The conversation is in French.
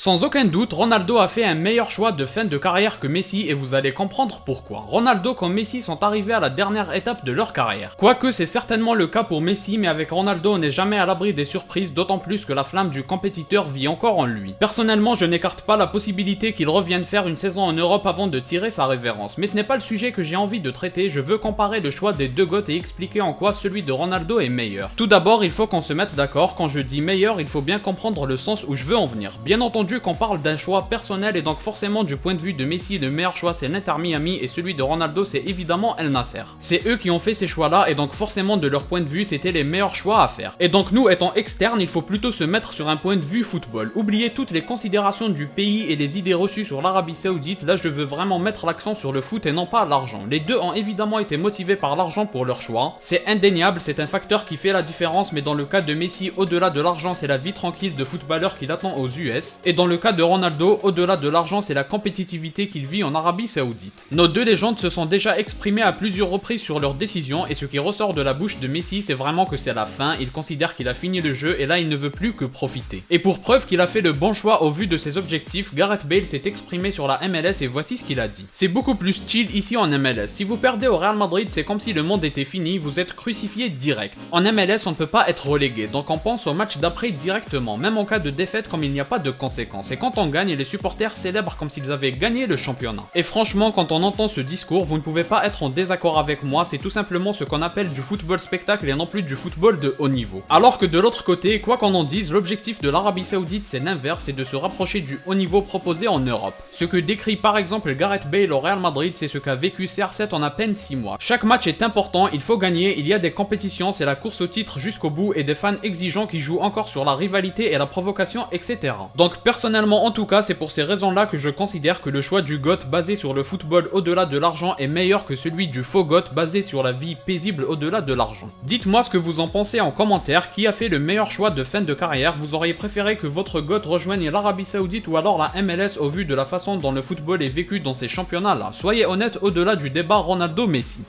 Sans aucun doute, Ronaldo a fait un meilleur choix de fin de carrière que Messi et vous allez comprendre pourquoi. Ronaldo comme Messi sont arrivés à la dernière étape de leur carrière. Quoique c'est certainement le cas pour Messi, mais avec Ronaldo on n'est jamais à l'abri des surprises, d'autant plus que la flamme du compétiteur vit encore en lui. Personnellement, je n'écarte pas la possibilité qu'il revienne faire une saison en Europe avant de tirer sa révérence, mais ce n'est pas le sujet que j'ai envie de traiter, je veux comparer le choix des deux GOAT et expliquer en quoi celui de Ronaldo est meilleur. Tout d'abord, il faut qu'on se mette d'accord, quand je dis meilleur, il faut bien comprendre le sens où je veux en venir. Bien entendu qu'on parle d'un choix personnel et donc forcément du point de vue de Messi, le meilleur choix c'est l'Inter Miami et celui de Ronaldo c'est évidemment El Nasser. C'est eux qui ont fait ces choix là et donc forcément de leur point de vue c'était les meilleurs choix à faire. Et donc nous étant externes, il faut plutôt se mettre sur un point de vue football. Oubliez toutes les considérations du pays et les idées reçues sur l'Arabie Saoudite, là je veux vraiment mettre l'accent sur le foot et non pas l'argent. Les deux ont évidemment été motivés par l'argent pour leur choix, c'est indéniable, c'est un facteur qui fait la différence, mais dans le cas de Messi, au-delà de l'argent c'est la vie tranquille de footballeur qui l'attend aux US, et dans le cas de Ronaldo, au-delà de l'argent c'est la compétitivité qu'il vit en Arabie Saoudite. Nos deux légendes se sont déjà exprimées à plusieurs reprises sur leurs décisions, et ce qui ressort de la bouche de Messi c'est vraiment que c'est la fin, il considère qu'il a fini le jeu et là il ne veut plus que profiter. Et pour preuve qu'il a fait le bon choix au vu de ses objectifs, Gareth Bale s'est exprimé sur la MLS et voici ce qu'il a dit. C'est beaucoup plus chill ici en MLS, si vous perdez au Real Madrid c'est comme si le monde était fini, vous êtes crucifié direct. En MLS on ne peut pas être relégué, donc on pense au match d'après directement, même en cas de défaite comme il n'y a pas de conséquences. Et quand on gagne, les supporters célèbrent comme s'ils avaient gagné le championnat. Et franchement, quand on entend ce discours, vous ne pouvez pas être en désaccord avec moi, c'est tout simplement ce qu'on appelle du football spectacle et non plus du football de haut niveau. Alors que de l'autre côté, quoi qu'on en dise, l'objectif de l'Arabie Saoudite c'est l'inverse, c'est de se rapprocher du haut niveau proposé en Europe. Ce que décrit par exemple Gareth Bale au Real Madrid, c'est ce qu'a vécu CR7 en à peine 6 mois. Chaque match est important, il faut gagner, il y a des compétitions, c'est la course au titre jusqu'au bout et des fans exigeants qui jouent encore sur la rivalité et la provocation, etc. Donc personnellement en tout cas, c'est pour ces raisons-là que je considère que le choix du GOAT basé sur le football au-delà de l'argent est meilleur que celui du faux GOAT basé sur la vie paisible au-delà de l'argent. Dites-moi ce que vous en pensez en commentaire, qui a fait le meilleur choix de fin de carrière, vous auriez préféré que votre GOAT rejoigne l'Arabie Saoudite ou alors la MLS au vu de la façon dont le football est vécu dans ces championnats-là. Soyez honnête au-delà du débat Ronaldo-Messi.